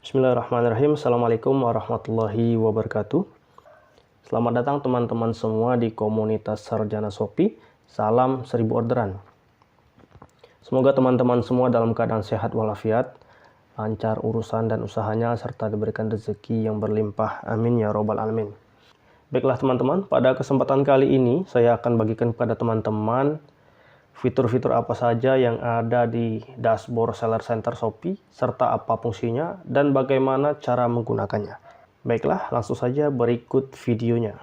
Bismillahirrahmanirrahim. Assalamualaikum warahmatullahi wabarakatuh. Selamat datang teman-teman semua di komunitas Sarjana Shopee. Salam 1000 orderan. Semoga teman-teman semua dalam keadaan sehat walafiat, lancar urusan dan usahanya, serta diberikan rezeki yang berlimpah. Amin ya robbal alamin. Baiklah teman-teman, pada kesempatan kali ini saya akan bagikan kepada teman-teman fitur-fitur apa saja yang ada di dashboard Seller Center Shopee, serta apa fungsinya dan bagaimana cara menggunakannya. Baiklah, langsung saja berikut videonya.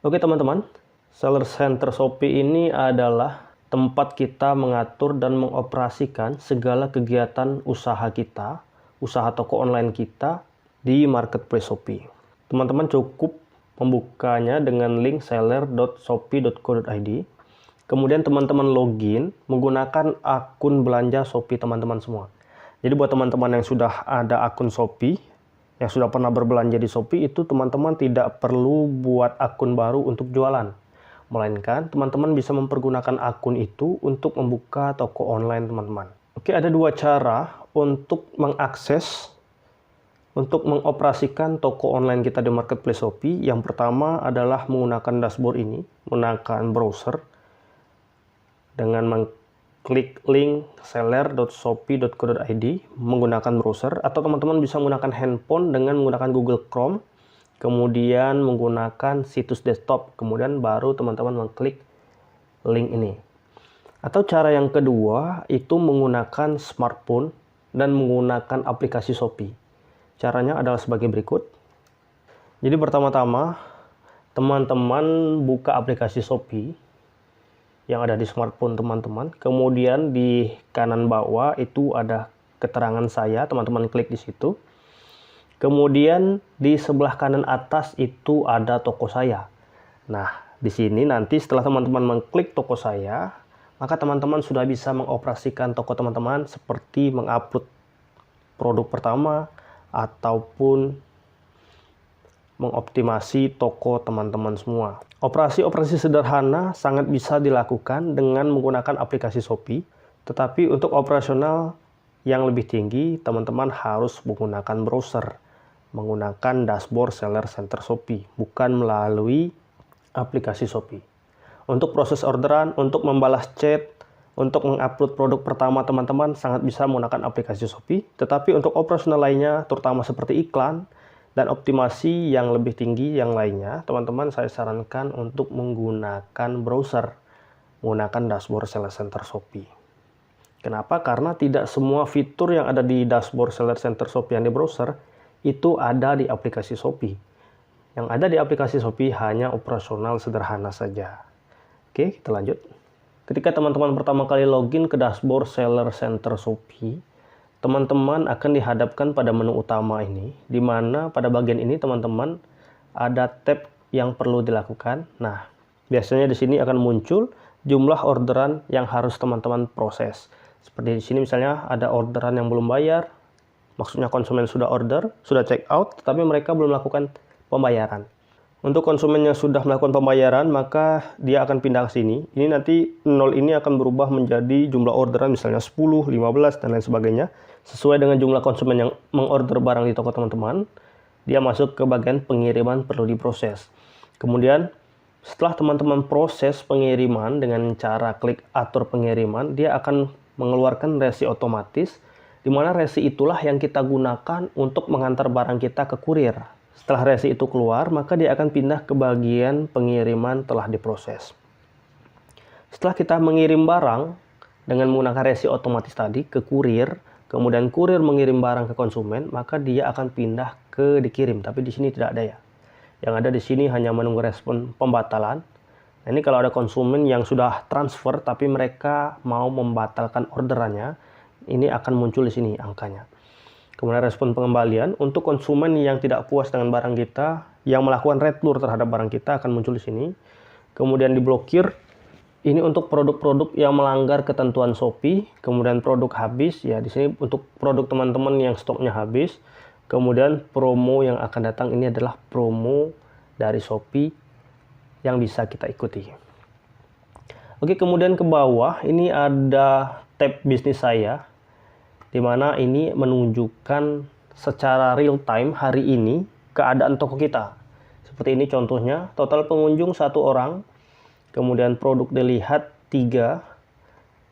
Oke teman-teman, Seller Center Shopee ini adalah tempat kita mengatur dan mengoperasikan segala kegiatan usaha kita, usaha toko online kita di marketplace Shopee. Teman-teman cukup membukanya dengan link seller.shopee.co.id. Kemudian teman-teman login menggunakan akun belanja Shopee teman-teman semua. Jadi buat teman-teman yang sudah ada akun Shopee, yang sudah pernah berbelanja di Shopee, itu teman-teman tidak perlu buat akun baru untuk jualan. Melainkan teman-teman bisa mempergunakan akun itu untuk membuka toko online teman-teman. Oke, ada dua cara untuk mengakses, untuk mengoperasikan toko online kita di marketplace Shopee. Yang pertama adalah menggunakan dashboard ini, menggunakan browser, dengan mengklik link seller.shopee.co.id menggunakan browser, atau teman-teman bisa menggunakan handphone dengan menggunakan Google Chrome, kemudian menggunakan situs desktop, kemudian baru teman-teman mengklik link ini. Atau cara yang kedua itu menggunakan smartphone dan menggunakan aplikasi Shopee. Caranya adalah sebagai berikut. Jadi pertama-tama teman-teman buka aplikasi Shopee yang ada di smartphone teman-teman. Kemudian di kanan bawah itu ada keterangan saya, teman-teman klik di situ. Kemudian di sebelah kanan atas itu ada toko saya. Nah, di sini nanti setelah teman-teman mengklik toko saya, maka teman-teman sudah bisa mengoperasikan toko teman-teman seperti mengupload produk pertama ataupun mengoptimasi toko teman-teman semua. Operasi-operasi sederhana sangat bisa dilakukan dengan menggunakan aplikasi Shopee, tetapi untuk operasional yang lebih tinggi, teman-teman harus menggunakan browser, menggunakan dashboard Seller Center Shopee, bukan melalui aplikasi Shopee. Untuk proses orderan, untuk membalas chat, untuk mengupload produk pertama teman-teman sangat bisa menggunakan aplikasi Shopee, tetapi untuk operasional lainnya, terutama seperti iklan, dan optimasi yang lebih tinggi yang lainnya, teman-teman saya sarankan untuk menggunakan browser, menggunakan dashboard Seller Center Shopee. Kenapa? Karena tidak semua fitur yang ada di dashboard Seller Center Shopee yang di browser itu ada di aplikasi Shopee. Yang ada di aplikasi Shopee hanya operasional sederhana saja. Oke, kita lanjut. Ketika teman-teman pertama kali login ke dashboard Seller Center Shopee, teman-teman akan dihadapkan pada menu utama ini, di mana pada bagian ini teman-teman ada tab yang perlu dilakukan. Nah, biasanya di sini akan muncul jumlah orderan yang harus teman-teman proses. Seperti di sini misalnya ada orderan yang belum bayar, maksudnya konsumen sudah order, sudah check out, tetapi mereka belum melakukan pembayaran. Untuk konsumen yang sudah melakukan pembayaran, maka dia akan pindah ke sini. Ini nanti 0 ini akan berubah menjadi jumlah orderan, misalnya 10, 15, dan lain sebagainya. Sesuai dengan jumlah konsumen yang mengorder barang di toko teman-teman, dia masuk ke bagian pengiriman perlu diproses. Kemudian, setelah teman-teman proses pengiriman dengan cara klik atur pengiriman, dia akan mengeluarkan resi otomatis, di mana resi itulah yang kita gunakan untuk mengantar barang kita ke kurir. Setelah resi itu keluar, maka dia akan pindah ke bagian pengiriman telah diproses. Setelah kita mengirim barang dengan menggunakan resi otomatis tadi ke kurir, kemudian kurir mengirim barang ke konsumen, maka dia akan pindah ke dikirim. Tapi di sini tidak ada ya. Yang ada di sini hanya menunggu respon pembatalan. Nah, ini kalau ada konsumen yang sudah transfer tapi mereka mau membatalkan orderannya, ini akan muncul di sini angkanya. Kemudian respon pengembalian untuk konsumen yang tidak puas dengan barang kita, yang melakukan return terhadap barang kita akan muncul di sini. Kemudian diblokir. Ini untuk produk-produk yang melanggar ketentuan Shopee. Kemudian produk habis, ya di sini untuk produk teman-teman yang stoknya habis. Kemudian promo yang akan datang ini adalah promo dari Shopee yang bisa kita ikuti. Oke, kemudian ke bawah ini ada tab bisnis saya, di mana ini menunjukkan secara real time hari ini keadaan toko kita. Seperti ini contohnya, total pengunjung 1 orang, kemudian produk dilihat 3,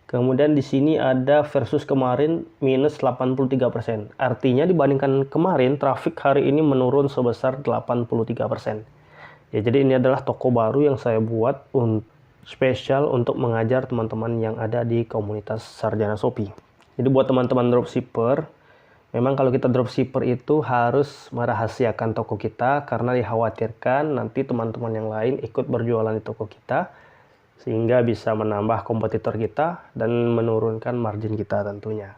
kemudian di sini ada versus kemarin minus 83%. Artinya dibandingkan kemarin, traffic hari ini menurun sebesar 83%. Ya, jadi ini adalah toko baru yang saya buat spesial untuk mengajar teman-teman yang ada di komunitas Sarjana Shopee. Jadi buat teman-teman dropshipper, memang kalau kita dropshipper itu harus merahasiakan toko kita karena dikhawatirkan nanti teman-teman yang lain ikut berjualan di toko kita sehingga bisa menambah kompetitor kita dan menurunkan margin kita tentunya.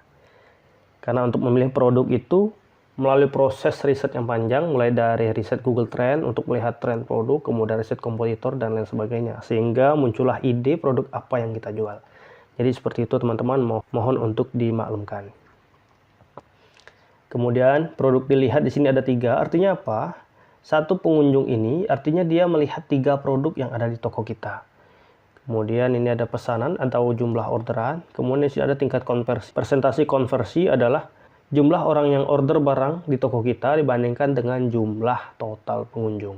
Karena untuk memilih produk itu melalui proses riset yang panjang, mulai dari riset Google Trend untuk melihat tren produk, kemudian riset kompetitor dan lain sebagainya, sehingga muncullah ide produk apa yang kita jual. Jadi seperti itu teman-teman, mohon untuk dimaklumkan. Kemudian produk dilihat di sini ada 3, artinya apa? Satu pengunjung ini artinya dia melihat 3 produk yang ada di toko kita. Kemudian ini ada pesanan atau jumlah orderan. Kemudian di sini ada tingkat konversi. Persentase konversi adalah jumlah orang yang order barang di toko kita dibandingkan dengan jumlah total pengunjung.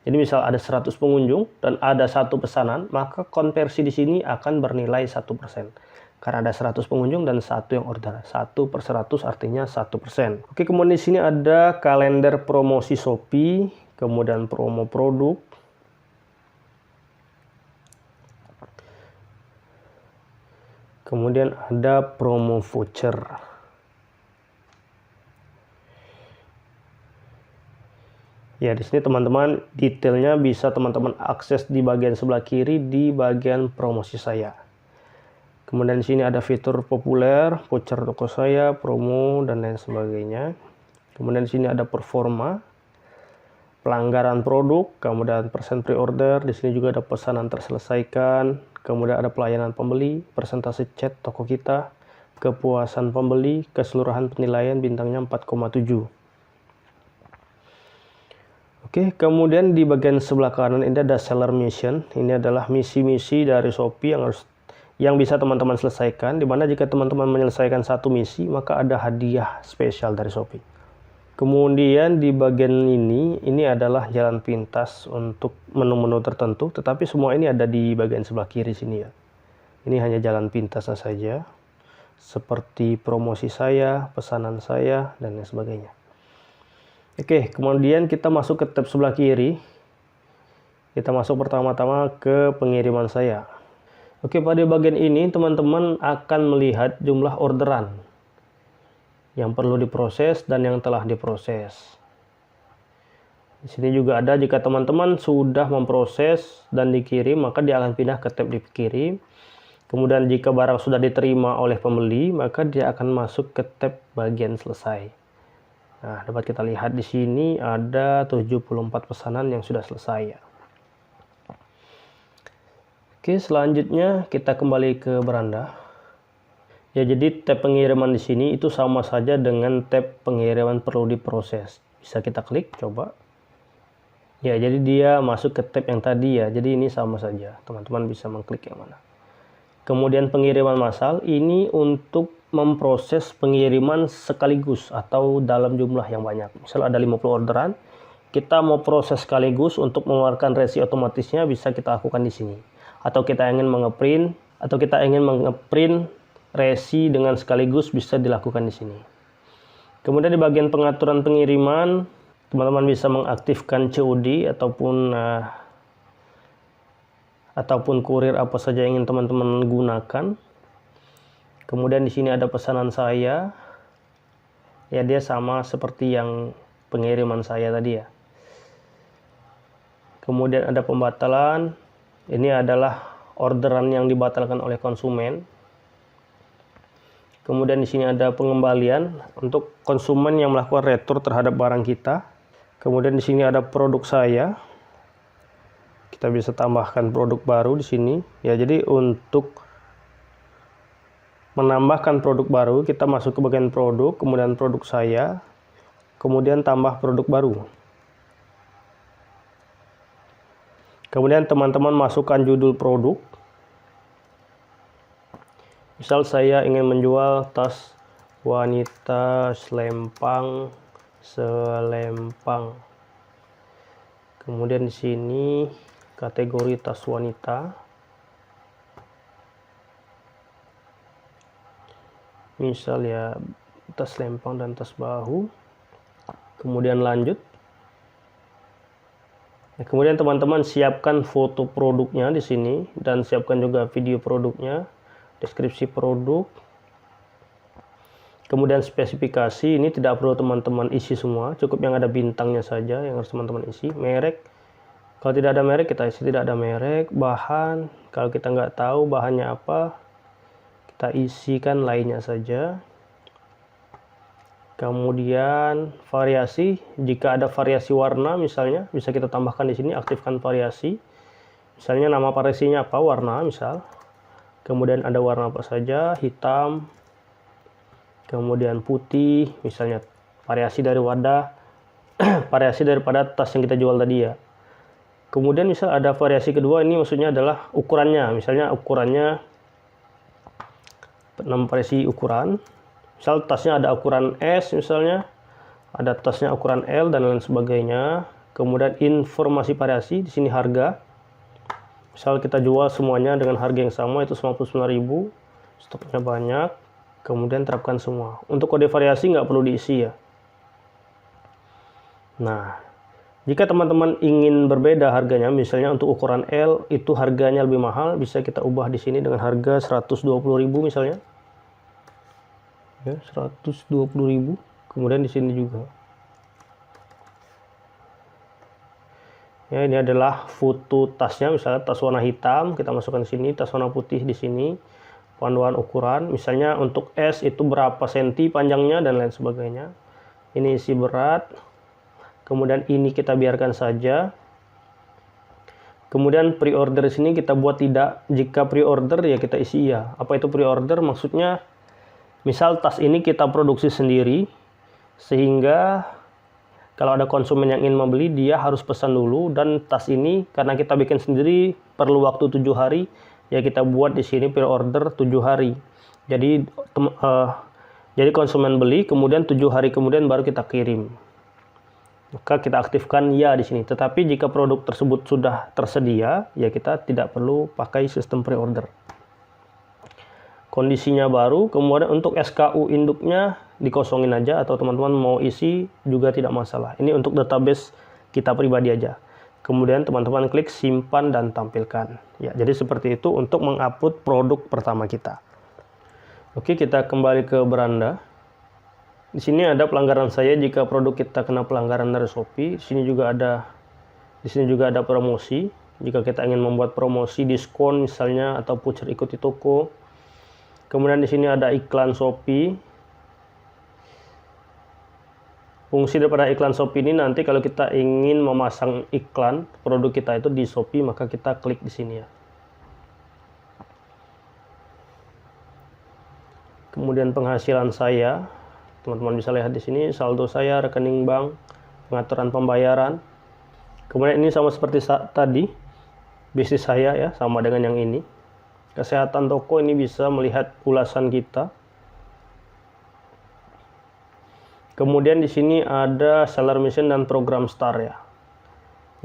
Jadi misal ada 100 pengunjung dan ada 1 pesanan, maka konversi di sini akan bernilai 1%. Karena ada 100 pengunjung dan 1 yang order. 1/100 artinya 1%. Oke, kemudian di sini ada kalender promosi Shopee, kemudian promo produk. Kemudian ada promo voucher. Ya, di sini teman-teman detailnya bisa teman-teman akses di bagian sebelah kiri di bagian promosi saya. Kemudian di sini ada fitur populer, voucher toko saya, promo, dan lain sebagainya. Kemudian di sini ada performa, pelanggaran produk, kemudian persen pre-order. Di sini juga ada pesanan terselesaikan, kemudian ada pelayanan pembeli, persentase chat toko kita, kepuasan pembeli, keseluruhan penilaian bintangnya 4,7. Oke, kemudian di bagian sebelah kanan ini ada seller mission. Ini adalah misi-misi dari Shopee yang bisa teman-teman selesaikan, dimana jika teman-teman menyelesaikan 1 misi, maka ada hadiah spesial dari Shopee. Kemudian di bagian ini adalah jalan pintas untuk menu-menu tertentu, tetapi semua ini ada di bagian sebelah kiri sini ya. Ini hanya jalan pintasnya saja, seperti promosi saya, pesanan saya, dan lain sebagainya. Oke, kemudian kita masuk ke tab sebelah kiri. Kita masuk pertama-tama ke pengiriman saya. Oke, pada bagian ini teman-teman akan melihat jumlah orderan yang perlu diproses dan yang telah diproses. Di sini juga ada jika teman-teman sudah memproses dan dikirim, maka dia akan pindah ke tab dikirim. Kemudian jika barang sudah diterima oleh pembeli, maka dia akan masuk ke tab bagian selesai. Nah, dapat kita lihat di sini ada 74 pesanan yang sudah selesai ya. Oke, selanjutnya kita kembali ke beranda. Ya, jadi tab pengiriman di sini itu sama saja dengan tab pengiriman perlu diproses. Bisa kita klik, coba. Ya, jadi dia masuk ke tab yang tadi ya. Jadi ini sama saja. Teman-teman bisa mengklik yang mana. Kemudian pengiriman massal ini untuk memproses pengiriman sekaligus atau dalam jumlah yang banyak. Misal ada 50 orderan, kita mau proses sekaligus untuk mengeluarkan resi otomatisnya bisa kita lakukan di sini. Atau kita ingin mengeprint resi dengan sekaligus bisa dilakukan di sini. Kemudian di bagian pengaturan pengiriman, teman-teman bisa mengaktifkan COD ataupun kurir apa saja yang ingin teman-teman gunakan. Kemudian di sini ada pesanan saya. Ya, dia sama seperti yang pengiriman saya tadi ya. Kemudian ada pembatalan. Ini adalah orderan yang dibatalkan oleh konsumen. Kemudian di sini ada pengembalian untuk konsumen yang melakukan retur terhadap barang kita. Kemudian di sini ada produk saya. Kita bisa tambahkan produk baru di sini. Ya, jadi untuk menambahkan produk baru, kita masuk ke bagian produk, kemudian produk saya, kemudian tambah produk baru. Kemudian teman-teman masukkan judul produk. Misal saya ingin menjual tas wanita selempang. Kemudian di sini kategori tas wanita, misal ya tas selempang dan tas bahu. Kemudian lanjut. Nah, kemudian teman-teman siapkan foto produknya di sini dan siapkan juga video produknya, deskripsi produk. Kemudian spesifikasi ini tidak perlu teman-teman isi semua, cukup yang ada bintangnya saja yang harus teman-teman isi. Merek, kalau tidak ada merek kita isi tidak ada merek. Bahan, kalau kita nggak tahu bahannya apa, kita isikan lainnya saja. Kemudian variasi, jika ada variasi warna misalnya, bisa kita tambahkan di sini, aktifkan variasi. Misalnya nama variasinya apa, warna misal. Kemudian ada warna apa saja, hitam, kemudian putih, misalnya variasi dari wadah, variasi daripada tas yang kita jual tadi ya. Kemudian misal ada variasi kedua, ini maksudnya adalah ukurannya, misalnya ukurannya 6 variasi ukuran. Misal tasnya ada ukuran S misalnya, ada tasnya ukuran L dan lain sebagainya. Kemudian informasi variasi, di sini harga. Misal kita jual semuanya dengan harga yang sama, itu 99.000, stoknya banyak. Kemudian terapkan semua. Untuk kode variasi nggak perlu diisi ya. Nah, jika teman-teman ingin berbeda harganya, misalnya untuk ukuran L itu harganya lebih mahal, bisa kita ubah di sini dengan harga 120.000 misalnya. Ya, 120.000. Kemudian di sini juga. Ya, ini adalah foto tasnya, misalnya tas warna hitam, kita masukkan di sini, tas warna putih di sini. Panduan ukuran, misalnya untuk S itu berapa senti panjangnya dan lain sebagainya. Ini isi berat. Kemudian ini kita biarkan saja. Kemudian pre-order di sini kita buat tidak. Jika pre-order ya kita isi iya. Apa itu pre-order? Maksudnya misal tas ini kita produksi sendiri, sehingga kalau ada konsumen yang ingin membeli dia harus pesan dulu, dan tas ini karena kita bikin sendiri perlu waktu 7 hari. Ya kita buat di sini pre-order 7 hari. Jadi konsumen beli, kemudian 7 hari kemudian baru kita kirim. Maka kita aktifkan ya di sini. Tetapi jika produk tersebut sudah tersedia, ya kita tidak perlu pakai sistem pre-order. Kondisinya baru, kemudian untuk SKU induknya dikosongin aja, atau teman-teman mau isi juga tidak masalah. Ini untuk database kita pribadi aja. Kemudian teman-teman klik simpan dan tampilkan. Ya, jadi seperti itu untuk mengupload produk pertama kita. Oke, kita kembali ke beranda. Di sini ada pelanggaran saya jika produk kita kena pelanggaran dari Shopee. Di sini juga ada promosi. Jika kita ingin membuat promosi diskon misalnya atau voucher ikuti toko. Kemudian di sini ada iklan Shopee. Fungsi daripada iklan Shopee ini nanti kalau kita ingin memasang iklan produk kita itu di Shopee, maka kita klik di sini ya. Kemudian penghasilan saya, teman-teman bisa lihat di sini, saldo saya, rekening bank, pengaturan pembayaran. Kemudian ini sama seperti tadi, bisnis saya ya, sama dengan yang ini. Kesehatan toko ini bisa melihat ulasan kita. Kemudian di sini ada seller mission dan program star ya.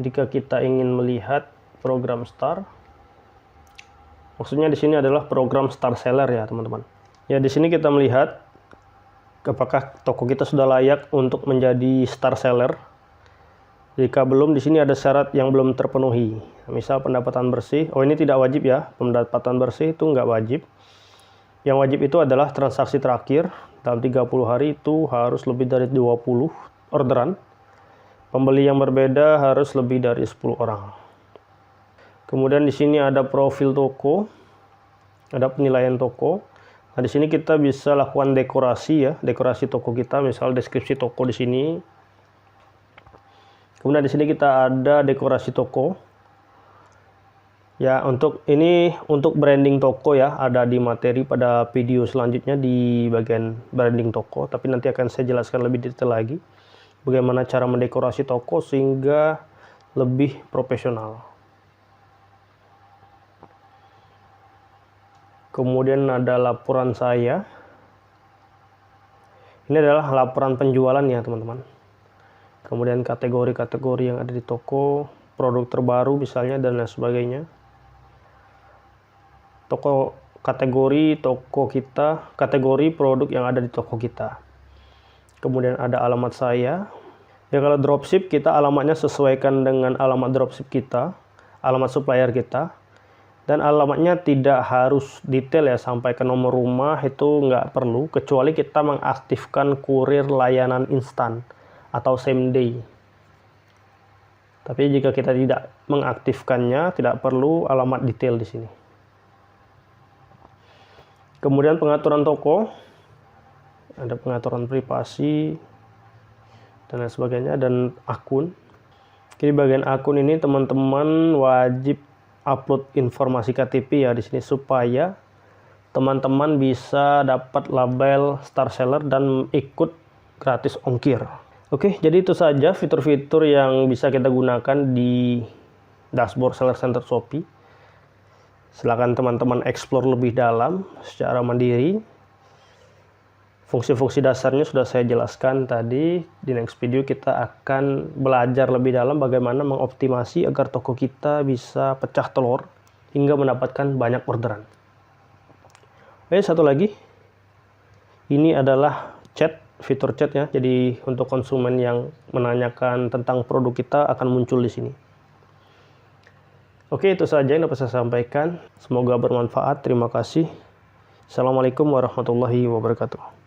Jika kita ingin melihat program star, maksudnya di sini adalah program star seller ya teman-teman. Ya di sini kita melihat apakah toko kita sudah layak untuk menjadi star seller. Jika belum, di sini ada syarat yang belum terpenuhi. Misal pendapatan bersih. Oh ini tidak wajib ya, pendapatan bersih itu nggak wajib. Yang wajib itu adalah transaksi terakhir dalam 30 hari itu harus lebih dari 20 orderan. Pembeli yang berbeda harus lebih dari 10 orang. Kemudian di sini ada profil toko, ada penilaian toko. Nah, di sini kita bisa lakukan dekorasi ya, dekorasi toko kita, misal deskripsi toko di sini. Kemudian di sini kita ada dekorasi toko. Ya, untuk branding toko ya, ada di materi pada video selanjutnya di bagian branding toko, tapi nanti akan saya jelaskan lebih detail lagi bagaimana cara mendekorasi toko sehingga lebih profesional. Kemudian ada laporan saya. Ini adalah laporan penjualan ya teman-teman. Kemudian kategori-kategori yang ada di toko, produk terbaru misalnya dan lain sebagainya. Toko kategori toko kita, kategori produk yang ada di toko kita. Kemudian ada alamat saya. Ya kalau dropship kita alamatnya sesuaikan dengan alamat dropship kita, alamat supplier kita. Dan alamatnya tidak harus detail ya, sampai ke nomor rumah itu nggak perlu, kecuali kita mengaktifkan kurir layanan instan atau same day. Tapi jika kita tidak mengaktifkannya, tidak perlu alamat detail di sini. Kemudian pengaturan toko, ada pengaturan privasi dan lain sebagainya, dan akun. Di bagian akun ini teman-teman wajib upload informasi KTP ya di sini supaya teman-teman bisa dapat label star seller dan ikut gratis ongkir. Oke, jadi itu saja fitur-fitur yang bisa kita gunakan di dashboard Seller Center Shopee. Silakan teman-teman explore lebih dalam secara mandiri. Fungsi-fungsi dasarnya sudah saya jelaskan tadi. Di next video kita akan belajar lebih dalam bagaimana mengoptimasi agar toko kita bisa pecah telur hingga mendapatkan banyak orderan. Oke, satu lagi. Ini adalah chat, fitur chat ya. Jadi untuk konsumen yang menanyakan tentang produk kita akan muncul di sini. Oke, itu saja yang dapat saya sampaikan. Semoga bermanfaat. Terima kasih. Assalamualaikum warahmatullahi wabarakatuh.